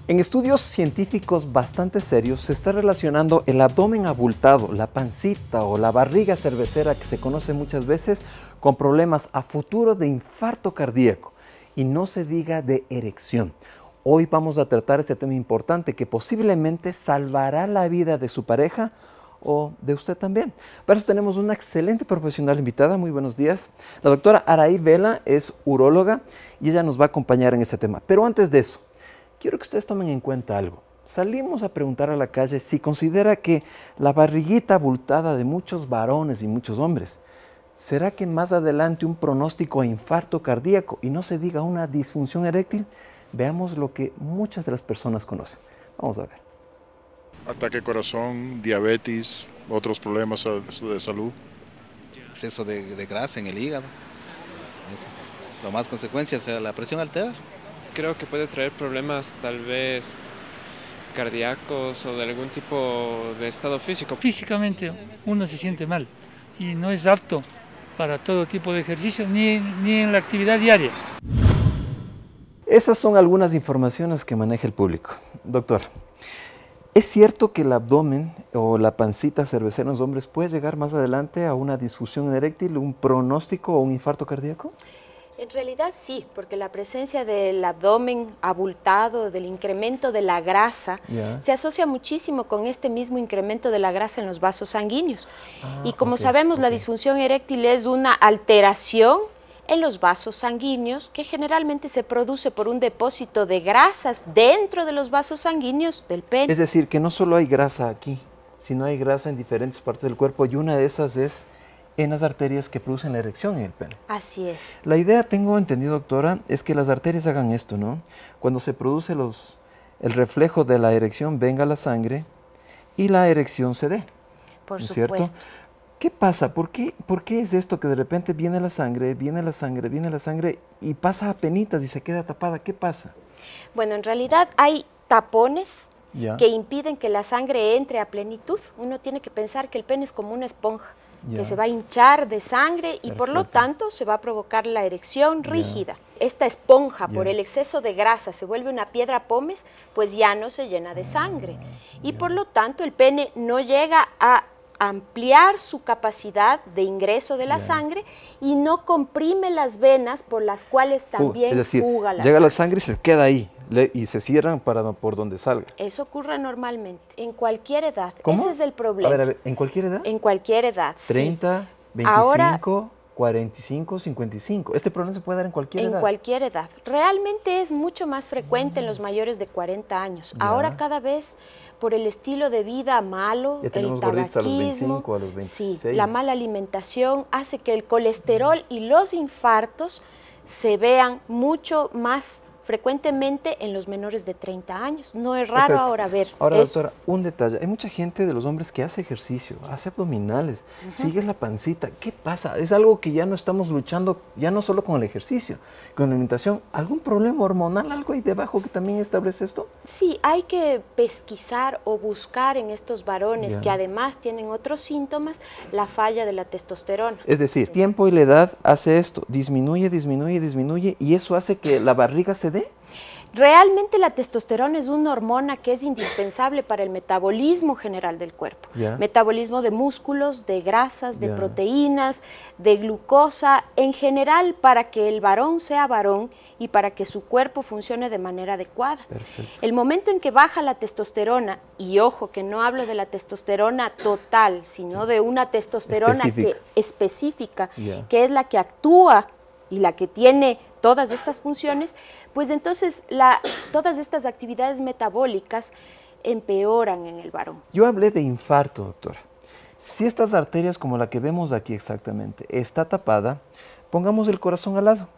En estudios científicos bastante serios se está relacionando el abdomen abultado, la pancita o la barriga cervecera que se conoce muchas veces con problemas a futuro de infarto cardíaco y no se diga de erección. Hoy vamos a tratar este tema importante que posiblemente salvará la vida de su pareja o de usted también. Para eso tenemos una excelente profesional invitada. Muy buenos días. La doctora Araí Vela es uróloga y ella nos va a acompañar en este tema. Pero antes de eso, quiero que ustedes tomen en cuenta algo. Salimos a preguntar a la calle si considera que la barriguita abultada de muchos varones y muchos hombres, ¿será que más adelante un pronóstico a infarto cardíaco y no se diga una disfunción eréctil? Veamos lo que muchas de las personas conocen. Vamos a ver. Ataque corazón, diabetes, otros problemas de salud. Exceso de grasa en el hígado. Eso. Lo más consecuencias es la presión alta. Creo que puede traer problemas tal vez cardíacos o de algún tipo de estado físico. Físicamente uno se siente mal y no es apto para todo tipo de ejercicio ni en la actividad diaria. Esas son algunas informaciones que maneja el público. Doctor, ¿es cierto que el abdomen o la pancita cervecera en los hombres puede llegar más adelante a una disfunción eréctil, un pronóstico o un infarto cardíaco? En realidad sí, porque la presencia del abdomen abultado, del incremento de la grasa, se asocia muchísimo con este mismo incremento de la grasa en los vasos sanguíneos. Y como sabemos, la disfunción eréctil es una alteración en los vasos sanguíneos que generalmente se produce por un depósito de grasas dentro de los vasos sanguíneos del pene. Es decir, que no solo hay grasa aquí, sino hay grasa en diferentes partes del cuerpo y una de esas es en las arterias que producen la erección en el pene. Así es. La idea, tengo entendido, doctora, es que las arterias hagan esto, ¿no? Cuando se produce el reflejo de la erección, venga la sangre y la erección se dé. Por supuesto. ¿Cierto? ¿Qué pasa? ¿Por qué es esto que de repente viene la sangre y pasa a penitas y se queda tapada? ¿Qué pasa? Bueno, en realidad hay tapones que impiden que la sangre entre a plenitud. Uno tiene que pensar que el pene es como una esponja, que se va a hinchar de sangre y por lo tanto se va a provocar la erección rígida. Esta esponja, por el exceso de grasa, se vuelve una piedra pómez, pues ya no se llena de sangre. Y por lo tanto el pene no llega a ampliar su capacidad de ingreso de la sangre y no comprime las venas por las cuales también es decir, fuga la llega sangre. La sangre y se queda ahí y se cierran por donde salga. Eso ocurre normalmente, en cualquier edad. ¿Cómo? Ese es el problema. A ver, ¿en cualquier edad? En cualquier edad, 30, sí. 25, Ahora, 45, 55. ¿Este problema se puede dar en cualquier edad? En cualquier edad. Realmente es mucho más frecuente en los mayores de 40 años. Ahora cada vez por el estilo de vida malo, el tabaquismo, a los 25, a los 26. Sí, la mala alimentación hace que el colesterol y los infartos se vean mucho más frecuentemente en los menores de 30 años. No es raro ahora ver. Ahora, doctora, un detalle. Hay mucha gente de los hombres que hace ejercicio, hace abdominales, sigue la pancita. ¿Qué pasa? Es algo que ya no estamos luchando, ya no solo con el ejercicio, con la alimentación. ¿Algún problema hormonal, algo ahí debajo que también establece esto? Sí, hay que pesquisar o buscar en estos varones que además tienen otros síntomas, la falla de la testosterona. Es decir, tiempo y la edad hace esto, disminuye y eso hace que la barriga se dé. Realmente la testosterona es una hormona que es indispensable para el metabolismo general del cuerpo. Metabolismo de músculos, de grasas, de proteínas, de glucosa, en general para que el varón sea varón y para que su cuerpo funcione de manera adecuada. Perfecto. El momento en que baja la testosterona, y ojo que no hablo de la testosterona total, sino de una testosterona específica, que es la que actúa y la que tiene todas estas funciones, pues entonces todas estas actividades metabólicas empeoran en el varón. Yo hablé de infarto, doctora. Si estas arterias, como la que vemos aquí exactamente, está tapada, pongamos el corazón al lado.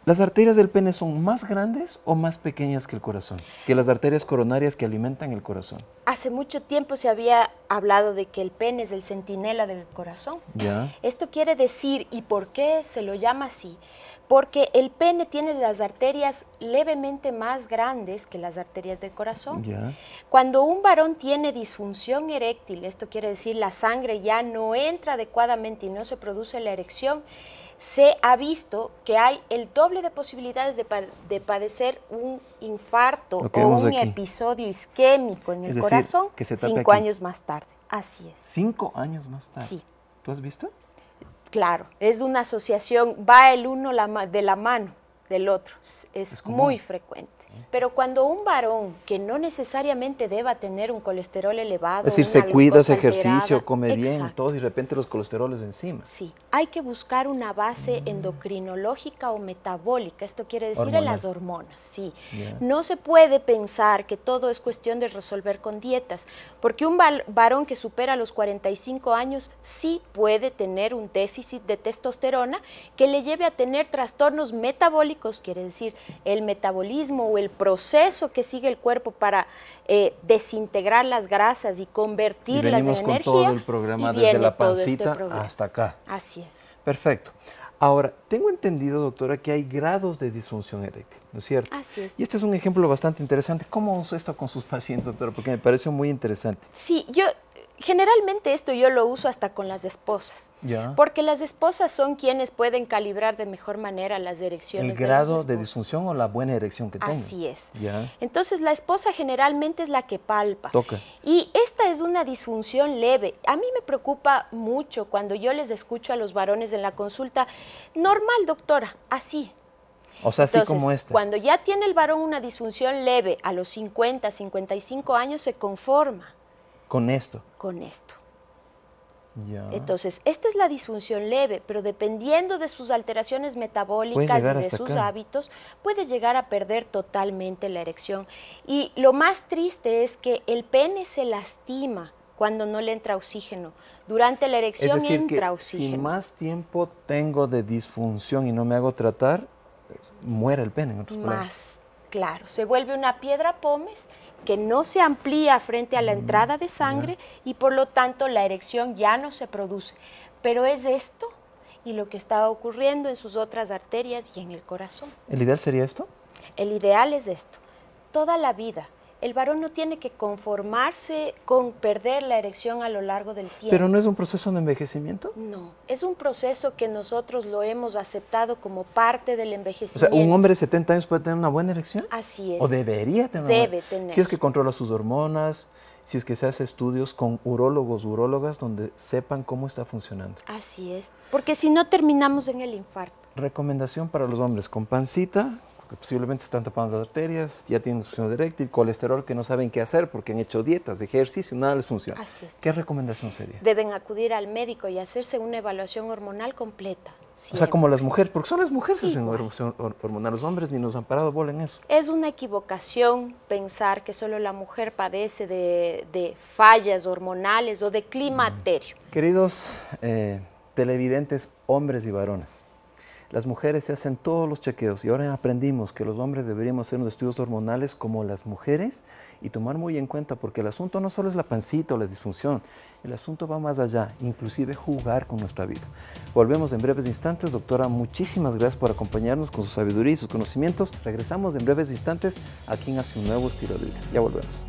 ¿Las arterias del pene son más grandes o más pequeñas que el corazón? Que las arterias coronarias que alimentan el corazón. Hace mucho tiempo se había hablado de que el pene es el centinela del corazón. Esto quiere decir, ¿y por qué se lo llama así? Porque el pene tiene las arterias levemente más grandes que las arterias del corazón. Cuando un varón tiene disfunción eréctil, esto quiere decir la sangre ya no entra adecuadamente y no se produce la erección, se ha visto que hay el doble de posibilidades de padecer un infarto o un episodio isquémico en el corazón 5 años más tarde. Así es. 5 años más tarde. Sí. ¿Tú has visto? Claro, es una asociación, va el uno de la mano del otro, es muy frecuente. Pero cuando un varón que no necesariamente deba tener un colesterol elevado, es decir, se cuida, hace ejercicio, alterada, come bien, todo, y de repente los colesteroles encima. Sí, hay que buscar una base endocrinológica o metabólica, esto quiere decir en las hormonas, sí. No se puede pensar que todo es cuestión de resolver con dietas, porque un varón que supera los 45 años sí puede tener un déficit de testosterona que le lleve a tener trastornos metabólicos, quiere decir el metabolismo o el proceso que sigue el cuerpo para desintegrar las grasas y convertirlas en energía. Venimos con todo el programa desde la pancita hasta acá. Así es. Perfecto. Ahora, tengo entendido, doctora, que hay grados de disfunción eréctil, ¿no es cierto? Así es. Y este es un ejemplo bastante interesante. ¿Cómo usa esto con sus pacientes, doctora? Porque me pareció muy interesante. Sí, generalmente esto yo lo uso hasta con las esposas, porque las esposas son quienes pueden calibrar de mejor manera las erecciones. ¿El grado de disfunción o la buena erección que tengo? Así es. Entonces la esposa generalmente es la que palpa. Toca. Y esta es una disfunción leve. A mí me preocupa mucho cuando yo les escucho a los varones en la consulta, normal doctora, así. O sea, así como esta. Cuando ya tiene el varón una disfunción leve, a los 50, 55 años se conforma. ¿Con esto? Con esto. Entonces, esta es la disfunción leve, pero dependiendo de sus alteraciones metabólicas y de sus hábitos, puede llegar a perder totalmente la erección. Y lo más triste es que el pene se lastima cuando no le entra oxígeno. Durante la erección es decir, entra que oxígeno. Si más tiempo tengo de disfunción y no me hago tratar, muere el pene. En otros más, claro. Se vuelve una piedra pómez que no se amplía frente a la entrada de sangre y por lo tanto la erección ya no se produce. Pero es esto y lo que está ocurriendo en sus otras arterias y en el corazón. ¿El ideal sería esto? El ideal es esto. Toda la vida. El varón no tiene que conformarse con perder la erección a lo largo del tiempo. ¿Pero no es un proceso de envejecimiento? No, es un proceso que nosotros lo hemos aceptado como parte del envejecimiento. O sea, ¿un hombre de 70 años puede tener una buena erección? Así es. ¿O debería tener una buena erección? Si es que controla sus hormonas, si es que se hace estudios con urólogos, urólogas, donde sepan cómo está funcionando. Así es, porque si no terminamos en el infarto. Recomendación para los hombres con pancita, que posiblemente se están tapando las arterias, ya tienen disfunción eréctil, colesterol que no saben qué hacer porque han hecho dietas, ejercicio, nada les funciona. Así es. ¿Qué recomendación sería? Deben acudir al médico y hacerse una evaluación hormonal completa. Siempre. O sea, como las mujeres, porque son las mujeres que hacen evaluación hormonal, los hombres ni nos han parado bola en eso. Es una equivocación pensar que solo la mujer padece de fallas hormonales o de climaterio. Queridos televidentes, hombres y varones, las mujeres se hacen todos los chequeos y ahora aprendimos que los hombres deberíamos hacer unos estudios hormonales como las mujeres y tomar muy en cuenta porque el asunto no solo es la pancita o la disfunción, el asunto va más allá, inclusive jugar con nuestra vida. Volvemos en breves instantes. Doctora, muchísimas gracias por acompañarnos con su sabiduría y sus conocimientos. Regresamos en breves instantes a quien hace un nuevo estilo de vida. Ya volvemos.